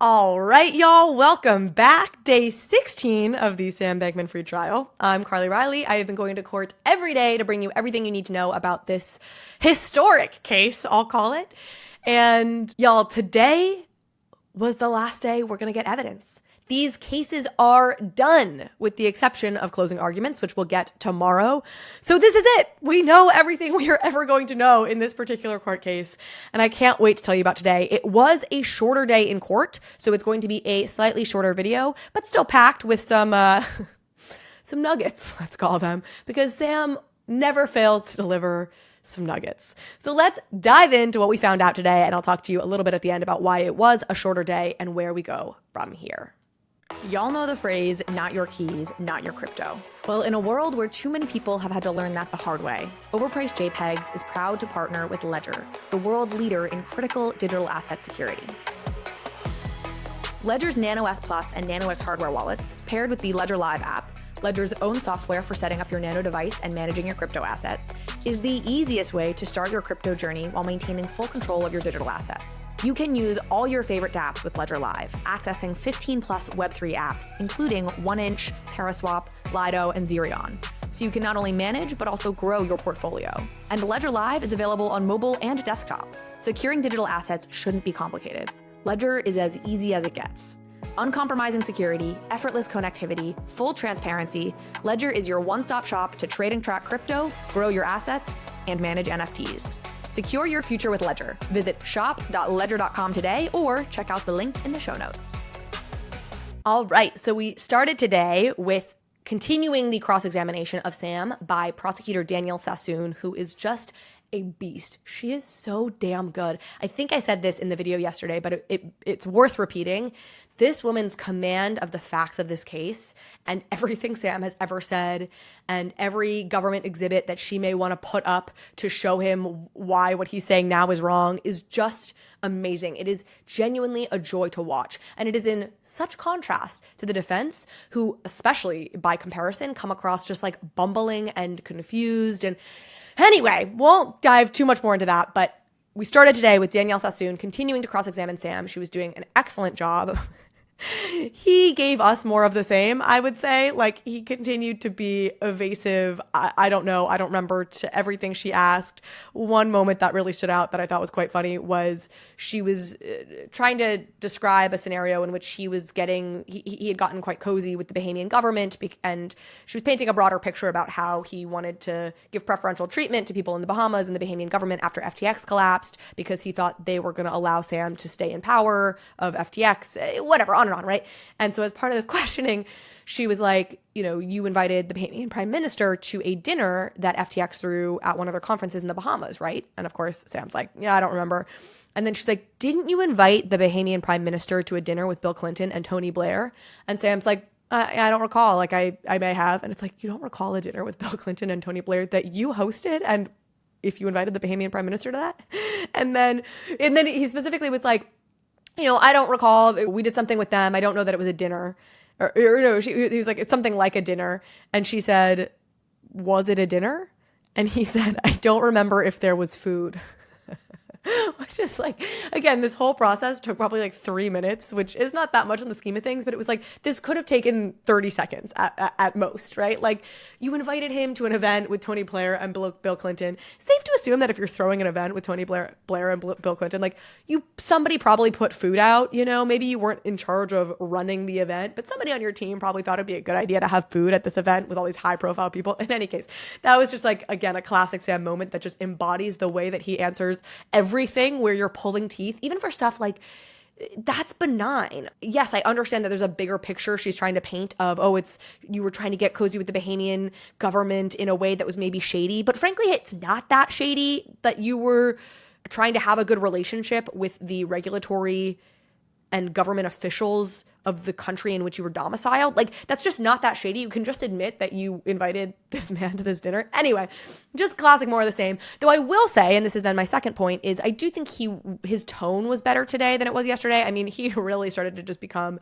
All right, y'all, welcome back. Day 16 of the Sam Bankman-Fried trial. I'm Carly Riley. I have been going to court every day to bring you everything you need to know about this historic case, I'll call it. And y'all, today was the last day we're going to get evidence. These cases are done, with the exception of closing arguments, which we'll get tomorrow. So this is it. We know everything we are ever going to know in this particular court case, and I can't wait to tell you about today. It was a shorter day in court, so it's going to be a slightly shorter video, but still packed with some nuggets, let's call them, because Sam never fails to deliver some nuggets. So let's dive into what we found out today, and I'll talk to you a little bit at the end about why it was a shorter day and where we go from here. Y'all know the phrase, not your keys, not your crypto. Well, in a world where too many people have had to learn that the hard way, Overpriced JPEGs is proud to partner with Ledger, the world leader in critical digital asset security. Ledger's Nano S Plus and Nano X hardware wallets, paired with the Ledger Live app, Ledger's own software for setting up your Nano device and managing your crypto assets, is the easiest way to start your crypto journey while maintaining full control of your digital assets. You can use all your favorite dApps with Ledger Live, accessing 15 plus Web3 apps, including 1inch, Paraswap, Lido, and Zerion. So you can not only manage, but also grow your portfolio. And Ledger Live is available on mobile and desktop. Securing digital assets shouldn't be complicated. Ledger is as easy as it gets. Uncompromising security, effortless connectivity, full transparency, Ledger is your one-stop shop to trade and track crypto, grow your assets, and manage NFTs. Secure your future with Ledger. Visit shop.ledger.com today or check out the link in the show notes. All right, so we started today with continuing the cross-examination of Sam by prosecutor Danielle Sassoon, who is just a beast. She is so damn good. I think I said this in the video yesterday, but it's worth repeating. This woman's command of the facts of this case and everything Sam has ever said and every government exhibit that she may want to put up to show him why what he's saying now is wrong is just amazing. It is genuinely a joy to watch. And it is in such contrast to the defense, who, especially by comparison, come across just like bumbling and confused. And anyway, won't dive too much more into that, but we started today with Danielle Sassoon continuing to cross-examine Sam. She was doing an excellent job. He gave us more of the same, I would say. Like, he continued to be evasive. I don't know. I don't remember to everything she asked. One moment that really stood out that I thought was quite funny was she was trying to describe a scenario in which he was getting, he had gotten quite cozy with the Bahamian government, and she was painting a broader picture about how he wanted to give preferential treatment to people in the Bahamas and the Bahamian government after FTX collapsed because he thought they were going to allow Sam to stay in power of FTX, whatever, on and on, right? And so as part of this questioning, she was like, you know, you invited the Bahamian Prime Minister to a dinner that FTX threw at one of their conferences in the Bahamas, right? And of course, Sam's like, yeah, I don't remember. And then she's like, didn't you invite the Bahamian Prime Minister to a dinner with Bill Clinton and Tony Blair? And Sam's like, I don't recall. Like, I may have. And it's like, you don't recall a dinner with Bill Clinton and Tony Blair that you hosted? And if you invited the Bahamian Prime Minister to that? And then he specifically was like, you know, I don't recall. We did something with them. I don't know that it was a dinner. Or no, he was like, it's something like a dinner. And she said, was it a dinner? And he said, I don't remember if there was food. Which is like, again, this whole process took probably like 3 minutes, which is not that much in the scheme of things, but it was like, this could have taken 30 seconds at most, right? Like, you invited him to an event with Tony Blair and Bill Clinton. Safe to assume that if you're throwing an event with Tony Blair and Bill Clinton, like, somebody probably put food out, you know, maybe you weren't in charge of running the event, but somebody on your team probably thought it'd be a good idea to have food at this event with all these high profile people. In any case, that was just like, again, a classic Sam moment that just embodies the way that he answers everything where you're pulling teeth, even for stuff like that's benign. Yes, I understand that there's a bigger picture she's trying to paint of, oh, it's you were trying to get cozy with the Bahamian government in a way that was maybe shady, but frankly, it's not that shady. That you were trying to have a good relationship with the regulatory and government officials of the country in which you were domiciled. Like, that's just not that shady. You can just admit that you invited this man to this dinner. Anyway, just classic more of the same. Though I will say, and this is then my second point, is I do think his tone was better today than it was yesterday. I mean, he really started to just become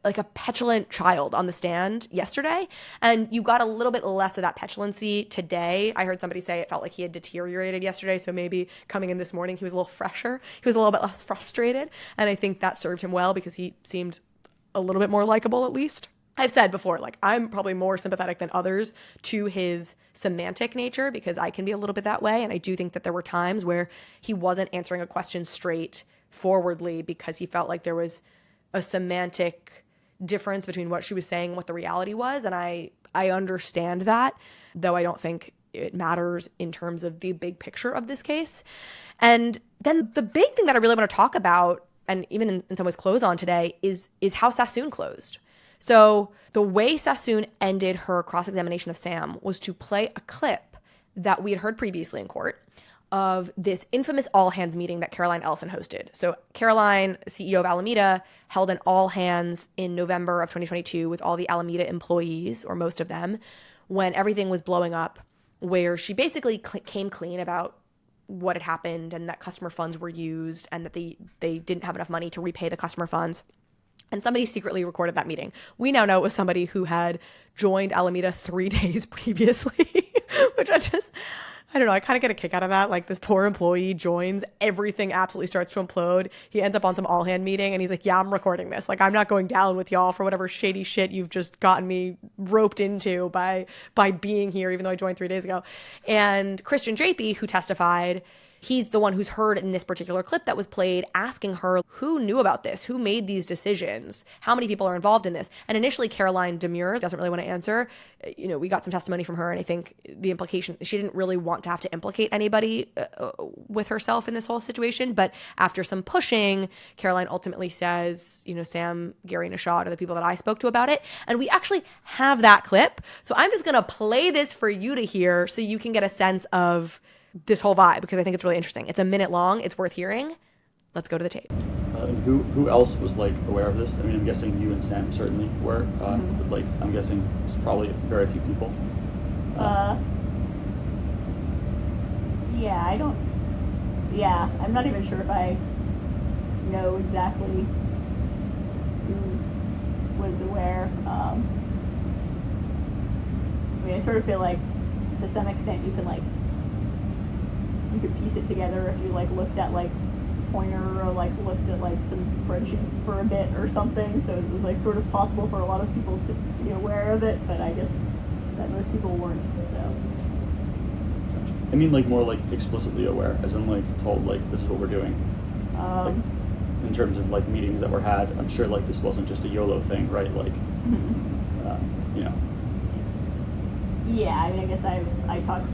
like a petulant child on the stand yesterday. And you got a little bit less of that petulancy today. I heard somebody say it felt like he had deteriorated yesterday. So maybe coming in this morning, he was a little fresher. He was a little bit less frustrated. And I think that served him well because he seemed a little bit more likable, at least. I've said before, like, I'm probably more sympathetic than others to his semantic nature because I can be a little bit that way. And I do think that there were times where he wasn't answering a question straight forwardly because he felt like there was a semantic difference between what she was saying and what the reality was. And I understand that, though I don't think it matters in terms of the big picture of this case. And then the big thing that I really want to talk about, and even in some ways close on today, is how Sassoon closed. So the way Sassoon ended her cross-examination of Sam was to play a clip that we had heard previously in court of this infamous all-hands meeting that Caroline Ellison hosted. So Caroline, CEO of Alameda, held an all-hands in November of 2022 with all the Alameda employees, or most of them, when everything was blowing up, where she basically came clean about what had happened and that customer funds were used and that they didn't have enough money to repay the customer funds. And somebody secretly recorded that meeting. We now know it was somebody who had joined Alameda 3 days previously, which I don't know, I kind of get a kick out of that. Like, this poor employee joins, everything absolutely starts to implode. He ends up on some all-hand meeting and he's like, yeah, I'm recording this. Like, I'm not going down with y'all for whatever shady shit you've just gotten me roped into by being here, even though I joined 3 days ago. And Christian JP, who testified, he's the one who's heard in this particular clip that was played asking her, who knew about this? Who made these decisions? How many people are involved in this? And initially, Caroline demurs, doesn't really want to answer. You know, we got some testimony from her, and I think the implication, she didn't really want to have to implicate anybody with herself in this whole situation. But after some pushing, Caroline ultimately says, you know, Sam, Gary, and Ashad are the people that I spoke to about it. And we actually have that clip. So I'm just going to play this for you to hear so you can get a sense of this whole vibe, because I think it's really interesting. It's a minute long. It's worth hearing. Let's go to the tape. Who else was like aware of this? I mean, I'm guessing you and Sam certainly were. But like, I'm guessing it's probably very few people. I'm not even sure if I know exactly who was aware. I mean, I sort of feel like to some extent you could piece it together if you like looked at like Pointer or like looked at like some spreadsheets for a bit or something. So it was like sort of possible for a lot of people to be aware of it, but I guess that most people weren't. So I mean, like more like explicitly aware, as in like told like this is what we're doing. Like, in terms of like meetings that were had, I'm sure like this wasn't just a YOLO thing, right? Like, you know. Yeah, I mean, I guess I talked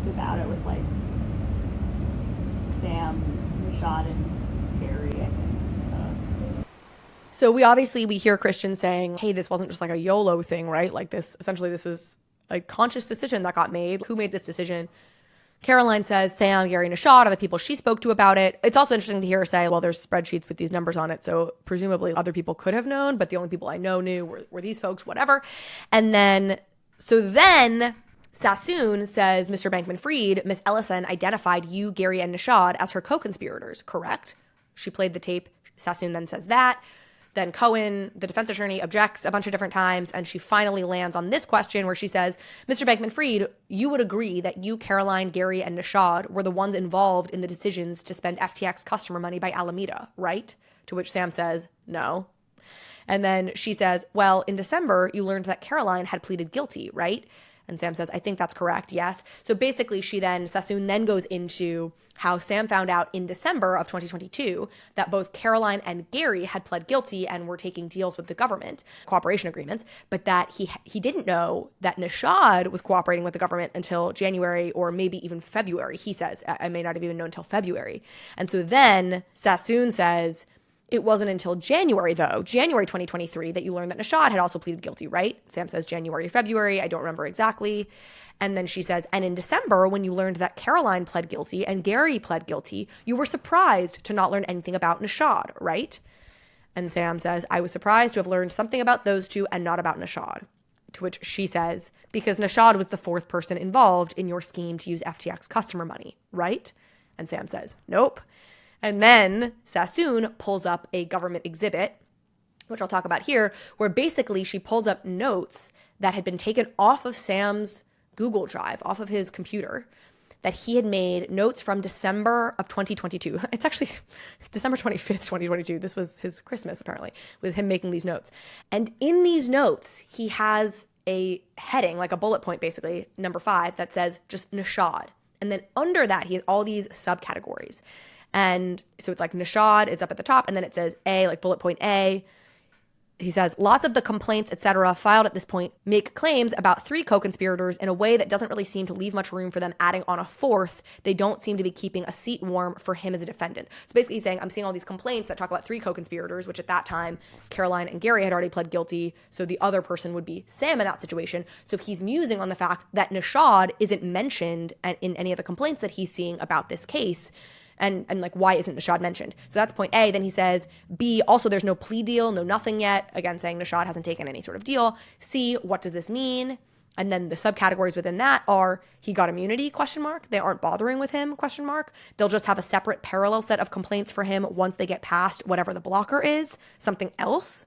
about it with like Sam, Rashad, and Harry, I think. So we hear Christian saying, hey, this wasn't just like a YOLO thing, right? Like this was a conscious decision that got made. Who made this decision? Caroline says Sam, Gary, and Ashad are the people she spoke to about it. It's also interesting to hear her say, well, there's spreadsheets with these numbers on it, so presumably other people could have known, but the only people I know knew were these folks, whatever. And then Sassoon says, Mr. Bankman-Fried, Miss Ellison identified you, Gary, and Ashad as her co-conspirators, correct? She played the tape. Sassoon then says that. Then Cohen, the defense attorney, objects a bunch of different times, and she finally lands on this question where she says, Mr. Bankman-Fried, you would agree that you, Caroline, Gary, and Ashad were the ones involved in the decisions to spend FTX customer money by Alameda, right? To which Sam says, no. And then she says, well, in December, you learned that Caroline had pleaded guilty, right? And Sam says, I think that's correct, yes. So basically, Sassoon then goes into how Sam found out in December of 2022 that both Caroline and Gary had pled guilty and were taking deals with the government, cooperation agreements, but that he didn't know that Ashad was cooperating with the government until January or maybe even February, he says. I may not have even known until February. And so then Sassoon says, it wasn't until January 2023, that you learned that Ashad had also pleaded guilty, right? Sam says January, February. I don't remember exactly. And then she says, and in December, when you learned that Caroline pled guilty and Gary pled guilty, you were surprised to not learn anything about Ashad, right? And Sam says, I was surprised to have learned something about those two and not about Nishad. To which she says, because Nishad was the fourth person involved in your scheme to use FTX customer money, right? And Sam says, nope. And then Sassoon pulls up a government exhibit, which I'll talk about here, where basically she pulls up notes that had been taken off of Sam's Google Drive, off of his computer, that he had made notes from December of 2022. It's actually December 25th, 2022. This was his Christmas, apparently, with him making these notes. And in these notes, he has a heading, like a bullet point, basically, number 5, that says just Nishad. And then under that, he has all these subcategories. And so it's like Nishad is up at the top, and then it says A, like bullet point A. He says, lots of the complaints, etc., filed at this point make claims about 3 co-conspirators in a way that doesn't really seem to leave much room for them adding on a 4th. They don't seem to be keeping a seat warm for him as a defendant. So basically he's saying, I'm seeing all these complaints that talk about 3 co-conspirators, which at that time, Caroline and Gary had already pled guilty. So the other person would be Sam in that situation. So he's musing on the fact that Nishad isn't mentioned in any of the complaints that he's seeing about this case. And like, why isn't Nishad mentioned? So that's point A. Then he says, B, also there's no plea deal, no nothing yet. Again, saying Nishad hasn't taken any sort of deal. C, what does this mean? And then the subcategories within that are, he got immunity, ? They aren't bothering with him, ? They'll just have a separate parallel set of complaints for him once they get past whatever the blocker is, something else.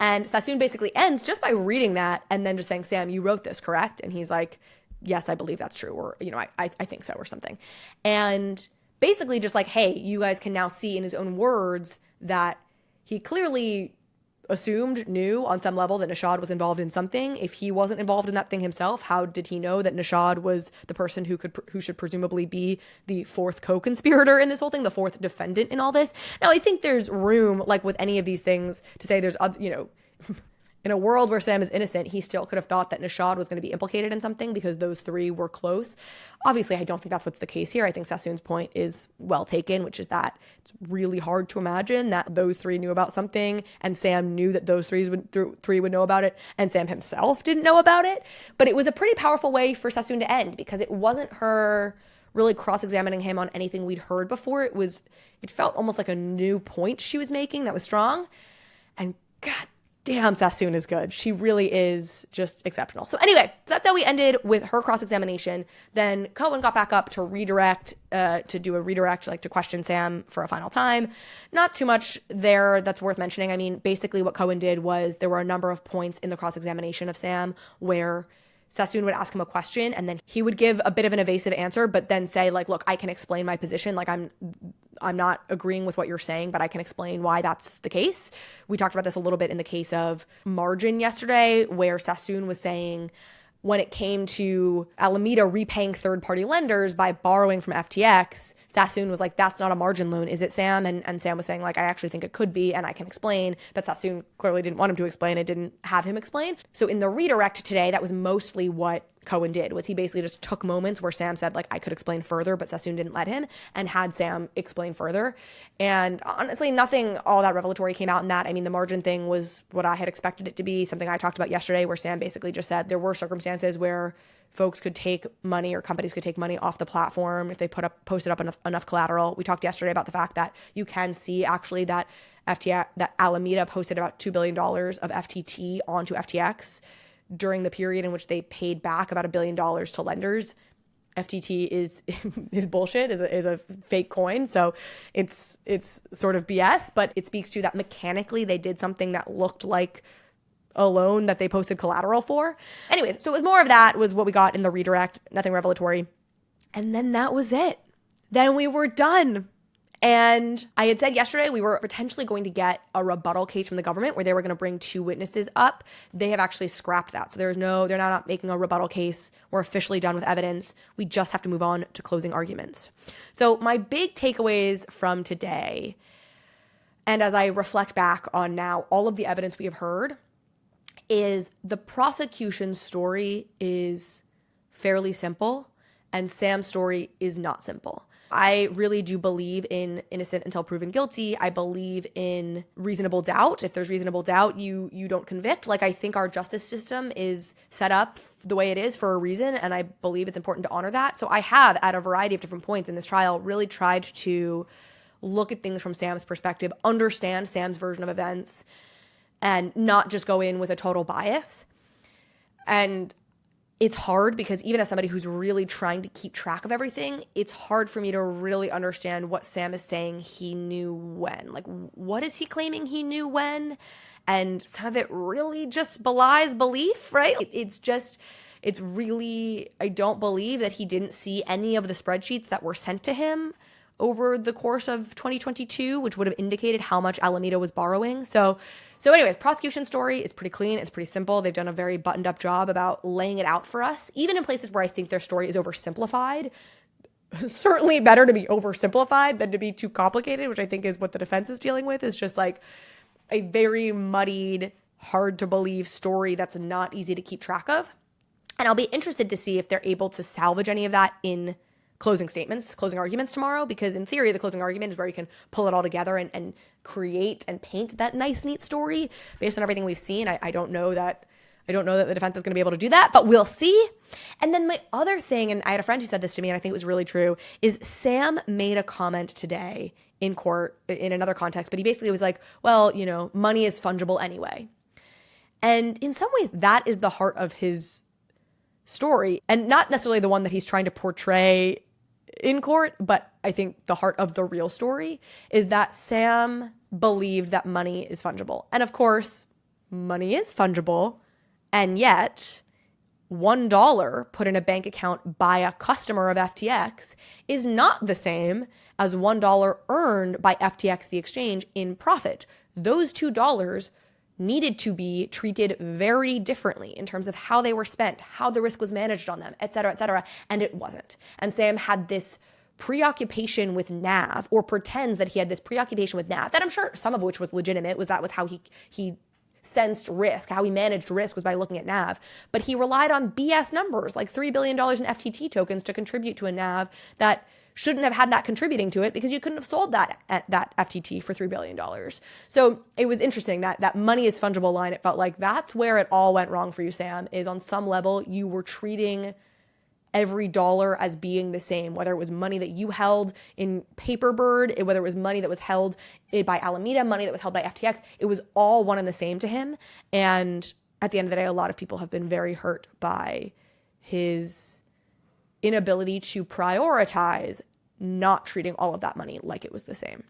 And Sassoon basically ends just by reading that and then just saying, Sam, you wrote this, correct? And he's like, yes, I believe that's true. Or, I think so, or something. And basically just like, hey, you guys can now see in his own words that he clearly knew on some level that Nishad was involved in something. If he wasn't involved in that thing himself, how did he know that Nishad was the person who should presumably be the 4th co-conspirator in this whole thing, the 4th defendant in all this? Now, I think there's room, like with any of these things, to say there's other, in a world where Sam is innocent, he still could have thought that Nishad was going to be implicated in something because those 3 were close. Obviously, I don't think that's what's the case here. I think Sassoon's point is well taken, which is that it's really hard to imagine that those 3 knew about something and Sam knew that those 3 would know about it and Sam himself didn't know about it. But it was a pretty powerful way for Sassoon to end because it wasn't her really cross-examining him on anything we'd heard before. It felt almost like a new point she was making that was strong. And God damn, Sassoon is good. She really is just exceptional. So anyway, that's how we ended with her cross-examination. Then Cohen got back up to do a redirect, like to question Sam for a final time. Not too much there that's worth mentioning. I mean, basically what Cohen did was there were a number of points in the cross-examination of Sam where Sassoon would ask him a question and then he would give a bit of an evasive answer, but then say like, look, I can explain my position. Like I'm not agreeing with what you're saying, but I can explain why that's the case. We talked about this a little bit in the case of margin yesterday, where Sassoon was saying when it came to Alameda repaying third-party lenders by borrowing from FTX, Sassoon was like, that's not a margin loan, is it, Sam? And Sam was saying, like, I actually think it could be, and I can explain. But Sassoon clearly didn't want him to explain. It didn't have him explain. So in the redirect today, that was mostly what Cohen did, was he basically just took moments where Sam said, like, I could explain further, but Sassoon didn't let him, and had Sam explain further. And honestly, nothing all that revelatory came out in that. I mean, the margin thing was what I had expected it to be, something I talked about yesterday, where Sam basically just said there were circumstances where folks could take money or companies could take money off the platform if they posted up enough collateral. We talked yesterday about the fact that you can see actually that that Alameda posted about $2 billion of FTT onto FTX during the period in which they paid back about $1 billion to lenders. FTT is bullshit, is a fake coin. So it's sort of BS, but it speaks to that mechanically they did something that looked like a loan that they posted collateral for. Anyways, so it was more of that was what we got in the redirect, nothing revelatory. And then that was it. Then we were done. And I had said yesterday we were potentially going to get a rebuttal case from the government where they were going to bring 2 witnesses up. They have actually scrapped that. So they're not making a rebuttal case. We're officially done with evidence. We just have to move on to closing arguments. So my big takeaways from today, and as I reflect back on now all of the evidence we have heard, is the prosecution's story is fairly simple and Sam's story is not simple. I really do believe in innocent until proven guilty. I believe in reasonable doubt. If there's reasonable doubt, you don't convict. Like, I think our justice system is set up the way it is for a reason, and I believe it's important to honor that. So I have, at a variety of different points in this trial, really tried to look at things from Sam's perspective, understand Sam's version of events, and not just go in with a total bias. And it's hard because even as somebody who's really trying to keep track of everything, it's hard for me to really understand what Sam is saying he knew when. Like, what is he claiming he knew when? And some of it really just belies belief, right? It's really, I don't believe that he didn't see any of the spreadsheets that were sent to him over the course of 2022, which would have indicated how much Alameda was borrowing. So anyways, prosecution story is pretty clean. It's pretty simple. They've done a very buttoned up job about laying it out for us, even in places where I think their story is oversimplified. Certainly better to be oversimplified than to be too complicated, which I think is what the defense is dealing with, is just like a very muddied, hard to believe story that's not easy to keep track of. And I'll be interested to see if they're able to salvage any of that in closing statements, closing arguments tomorrow, because in theory, the closing argument is where you can pull it all together and create and paint that nice, neat story based on everything we've seen. I don't know that the defense is going to be able to do that, but we'll see. And then my other thing, and I had a friend who said this to me, and I think it was really true, is Sam made a comment today in court in another context, but he basically was like, well, money is fungible anyway. And in some ways, that is the heart of his story, and not necessarily the one that he's trying to portray in court, but I think the heart of the real story is that Sam believed that money is fungible. And of course, money is fungible, and yet $1 put in a bank account by a customer of FTX is not the same as $1 earned by FTX, the exchange, in profit. Those $2 needed to be treated very differently in terms of how they were spent, how the risk was managed on them, et cetera, and it wasn't. And Sam had this preoccupation with NAV, or pretends that he had this preoccupation with NAV, that I'm sure some of which was legitimate, was how he sensed risk, how he managed risk was by looking at NAV. But he relied on BS numbers, like $3 billion in FTT tokens to contribute to a NAV that shouldn't have had that contributing to it, because you couldn't have sold that FTT for $3 billion. So it was interesting that money is fungible line. It felt like that's where it all went wrong for you, Sam, is on some level you were treating every dollar as being the same, whether it was money that you held in Paperbird, whether it was money that was held by Alameda, money that was held by FTX. It was all one and the same to him. And at the end of the day, a lot of people have been very hurt by his inability to prioritize not treating all of that money like it was the same.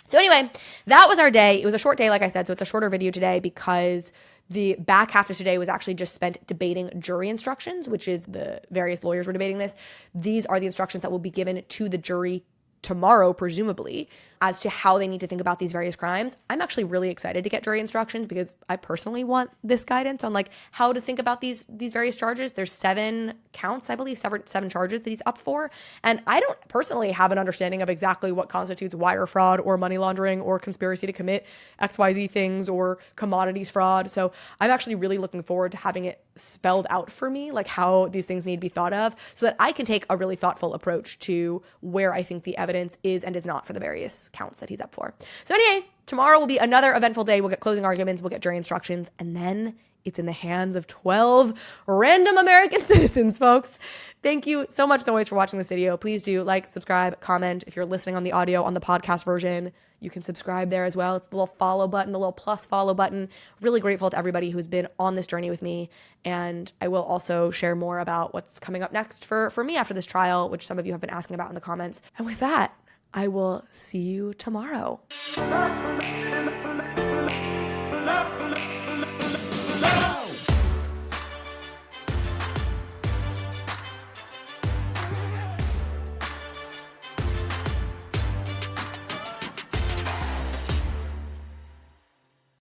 So anyway, that was our day. It was a short day, like I said, so it's a shorter video today because the back half of today was actually just spent debating jury instructions, which is the various lawyers were debating this. These are the instructions that will be given to the jury tomorrow, presumably, as to how they need to think about these various crimes. I'm actually really excited to get jury instructions because I personally want this guidance on like how to think about these various charges. There's 7 counts, I believe, 7 charges that he's up for. And I don't personally have an understanding of exactly what constitutes wire fraud or money laundering or conspiracy to commit XYZ things or commodities fraud. So I'm actually really looking forward to having it spelled out for me, like how these things need to be thought of, so that I can take a really thoughtful approach to where I think the evidence is and is not for the various counts that he's up for. So anyway, tomorrow will be another eventful day. We'll get closing arguments, we'll get jury instructions, and then it's in the hands of 12 random American citizens, folks. Thank you so much as always for watching this video. Please do like, subscribe, comment. If you're listening on the audio on the podcast version, you can subscribe there as well. It's the little follow button, the little plus follow button. Really grateful to everybody who's been on this journey with me. And I will also share more about what's coming up next for me after this trial, which some of you have been asking about in the comments. And with that, I will see you tomorrow.